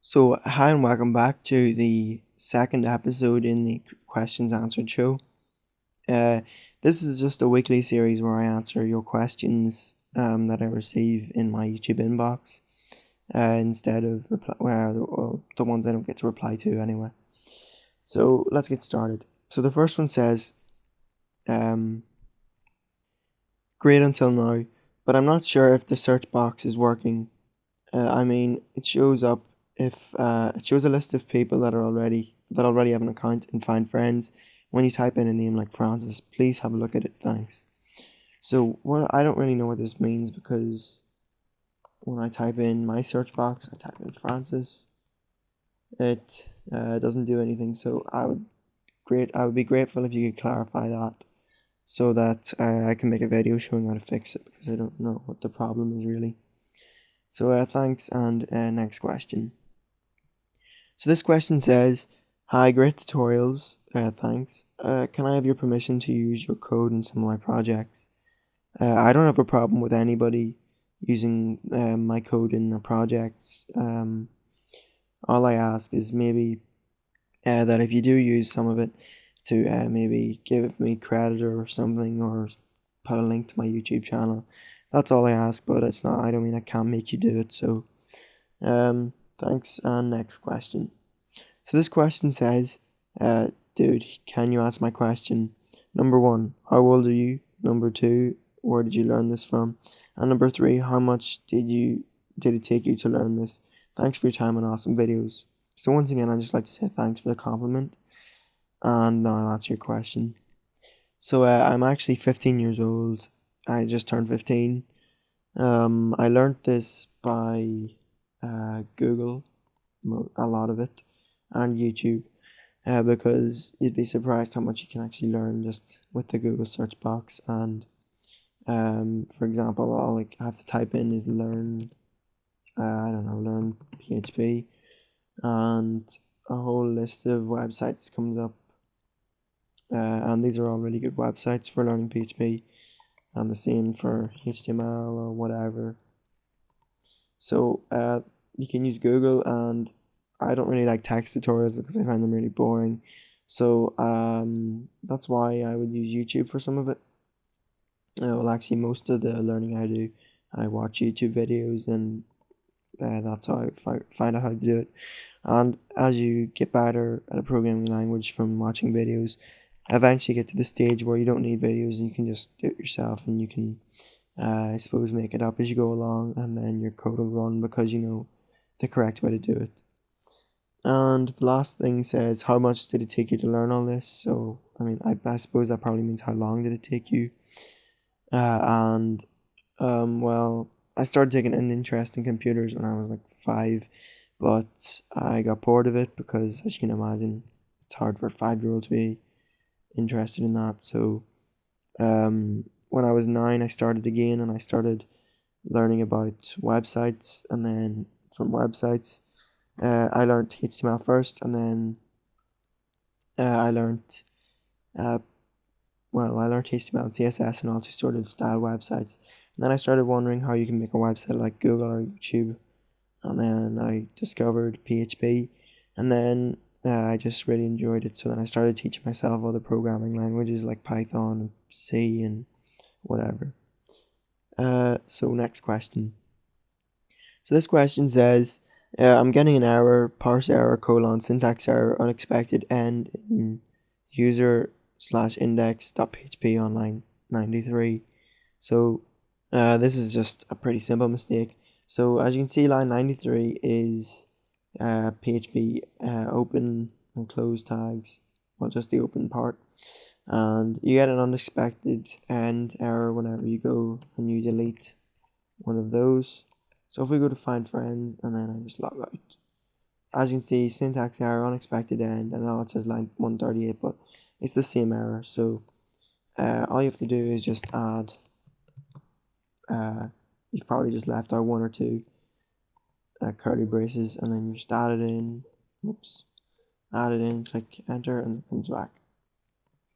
So, hi and welcome back to the second episode in the questions answered show. Uh, this is just a weekly series where I answer your questions that I receive in my YouTube inbox instead of the ones I don't get to reply to anyway. So, let's get started. So, the first one says, um, great until now, but I'm not sure if the search box is working. It shows up if it shows a list of people that already have an account in Find Friends. When you type in a name like Francis, please have a look at it. Thanks. So what I don't really know what this means because when I type in my search box, I type in Francis, it doesn't do anything. So I would be grateful if you could clarify that so that I can make a video showing how to fix it because I don't know what the problem is really. So thanks and next question. So this question says, hi, great tutorials, thanks. Can I have your permission to use your code in some of my projects? I don't have a problem with anybody using my code in their projects. All I ask is maybe that if you do use some of it to maybe give me credit or something or put a link to my YouTube channel. That's all I ask, but it's not, I don't mean I can't make you do it, so thanks and next question. So this question says, dude, can you answer my question? Number one, how old are you? Number two, where did you learn this from? And number three, how much did it take you to learn this? Thanks for your time and awesome videos. So once again, I'd just like to say thanks for the compliment. And now I'll answer your question. So I'm actually 15 years old. I just turned 15. I learned this by Google, a lot of it, and YouTube. Because you'd be surprised how much you can actually learn just with the Google search box. And for example, all I have to type in is learn, learn PHP, and a whole list of websites comes up. And these are all really good websites for learning PHP, and the same for HTML or whatever. So you can use Google, and I don't really like text tutorials because I find them really boring. So that's why I would use YouTube for some of it. Well, actually, most of the learning I do, I watch YouTube videos, and that's how I find out how to do it. And as you get better at a programming language from watching videos, eventually get to the stage where you don't need videos and you can just do it yourself, and you can I suppose make it up as you go along, and then your code will run because you know the correct way to do it. And the last thing says, how much did it take you to learn all this? So, I suppose that probably means how long did it take you? And well, I started taking an interest in computers when I was like 5, but I got bored of it because, as you can imagine, it's hard for a 5-year-old to be interested in that. So, when I was 9, I started again, and I started learning about websites, and then from websites, I learned HTML first, and then I learned uh, I learned HTML and CSS and all two sort of style websites. And then I started wondering how you can make a website like Google or YouTube, and then I discovered PHP, and then I just really enjoyed it. So then I started teaching myself other programming languages like Python and C and whatever. So next question. So this question says, I'm getting an error, parse error, colon, syntax error, unexpected end in user slash index dot php on line 93. So this is just a pretty simple mistake. So as you can see, line 93 is PHP open and close tags, well, just the open part. And you get an unexpected end error whenever you go and you delete one of those. So if we go to find friends and then I just log out, as you can see, syntax error, unexpected end, and now it says line 138, but it's the same error. So all you have to do is just add, you've probably just left out one or two curly braces, and then you just add it in, add it in, click enter, and it comes back.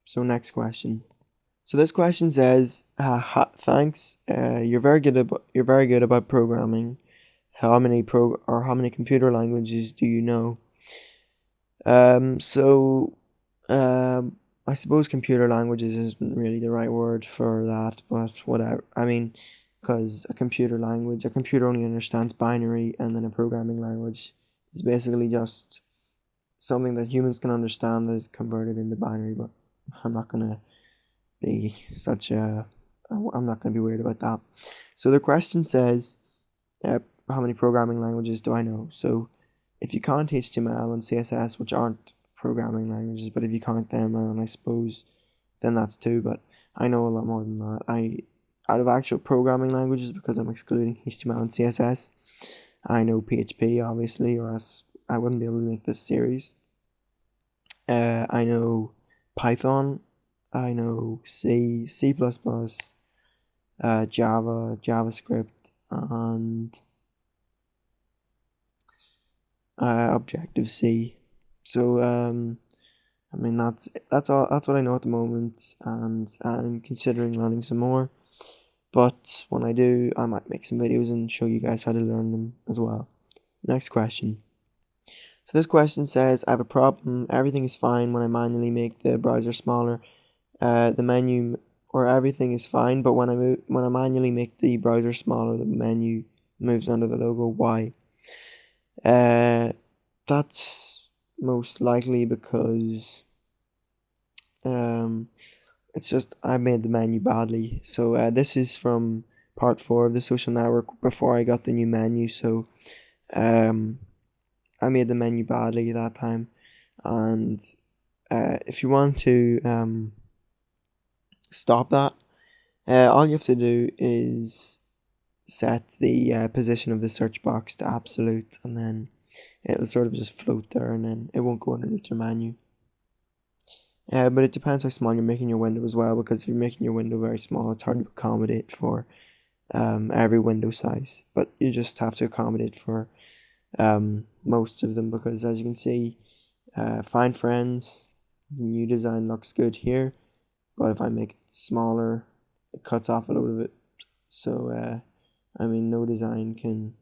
So next question. So this question says, thanks, you're very good about programming. how many computer languages do you know? So I suppose computer languages isn't really the right word for that, but whatever. I mean, because a computer only understands binary, and then a programming language is basically just something that humans can understand that is converted into binary. But I'm not gonna be I'm not gonna be weird about that. So the question says, how many programming languages do I know? So if you count HTML and CSS, which aren't programming languages, but if you count them, and I suppose then that's two, but I know a lot more than that. Out of actual programming languages, because I'm excluding HTML and CSS, I know PHP, obviously, or else I wouldn't be able to make this series. I know Python, I know C, C++, Java, JavaScript, and Objective-C. So I mean that's all. That's what I know at the moment, and I'm considering learning some more. But when I do, I might make some videos and show you guys how to learn them as well. Next question. So this question says, I have a problem. Everything is fine when I manually make the browser smaller. The menu or everything is fine, but when I manually make the browser smaller, the menu moves under the logo. Why? That's most likely because it's just I made the menu badly. So this is from part 4 of the social network before I got the new menu. So I made the menu badly that time, and if you want to stop that, all you have to do is set the position of the search box to absolute, and then it'll sort of just float there, and then it won't go underneath your menu. But it depends how small you're making your window as well, because if you're making your window very small, it's hard to accommodate for every window size. But you just have to accommodate for most of them, because as you can see, Find Friends, the new design looks good here, but if I make it smaller, it cuts off a load of it. So I mean, no design can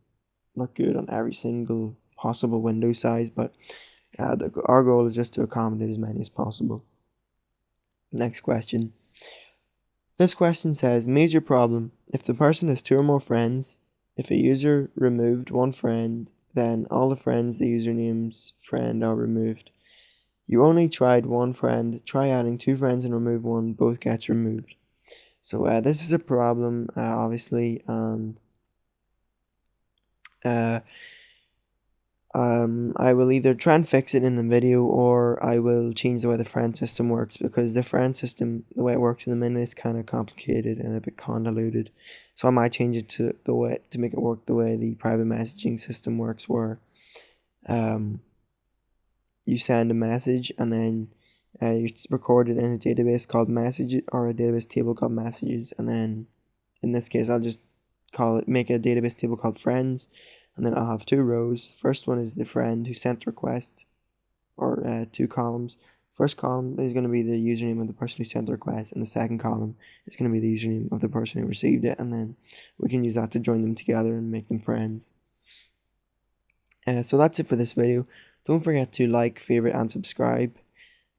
look good on every single possible window size, but our goal is just to accommodate as many as possible. Next question. This question says, major problem. If the person has 2 or more friends, if a user removed one friend, then all the friends the username's friend are removed. You only tried one friend, try adding 2 friends and remove one, both gets removed. So this is a problem, obviously, and I will either try and fix it in the video, or I will change the way the friend system works, because the friend system, the way it works in the minute, is kind of complicated and a bit convoluted. So I might change it to make it work the way the private messaging system works, where you send a message and then it's recorded in a database called messages, or a database table called messages, and then in this case I'll just make a database table called friends, and then I'll have 2 rows. First one is the friend who sent the request, or 2 columns. First column is going to be the username of the person who sent the request, and the second column is going to be the username of the person who received it, and then we can use that to join them together and make them friends. So that's it for this video. Don't forget to like, favorite, and subscribe,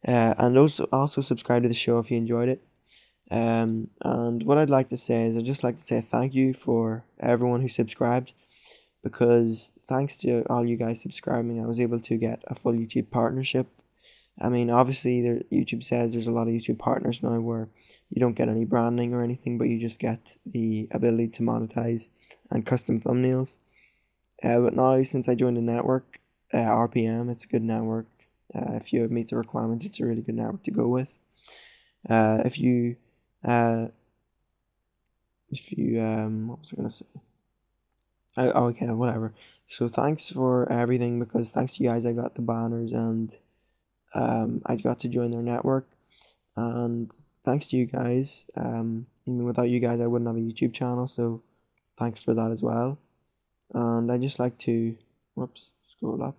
and also subscribe to the show if you enjoyed it. And what I'd like to say is, I'd just like to say thank you for everyone who subscribed, because thanks to all you guys subscribing, I was able to get a full YouTube partnership. I mean, obviously, YouTube says there's a lot of YouTube partners now where you don't get any branding or anything, but you just get the ability to monetize and custom thumbnails. But now, since I joined the network, RPM, it's a good network. If you meet the requirements, it's a really good network to go with. If you what was I gonna say? Okay, whatever. So thanks for everything, because thanks to you guys, I got the banners, and I got to join their network, and thanks to you guys. I mean, without you guys, I wouldn't have a YouTube channel, so thanks for that as well. And I just like to, scroll up,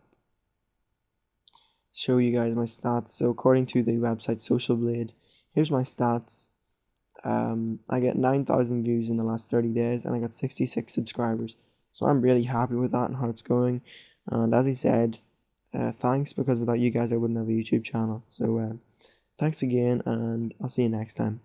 show you guys my stats. So according to the website Social Blade, here's my stats. I get 9,000 views in the last 30 days, and I got 66 subscribers. So I'm really happy with that and how it's going. And as he said, thanks, because without you guys I wouldn't have a YouTube channel. So thanks again, and I'll see you next time.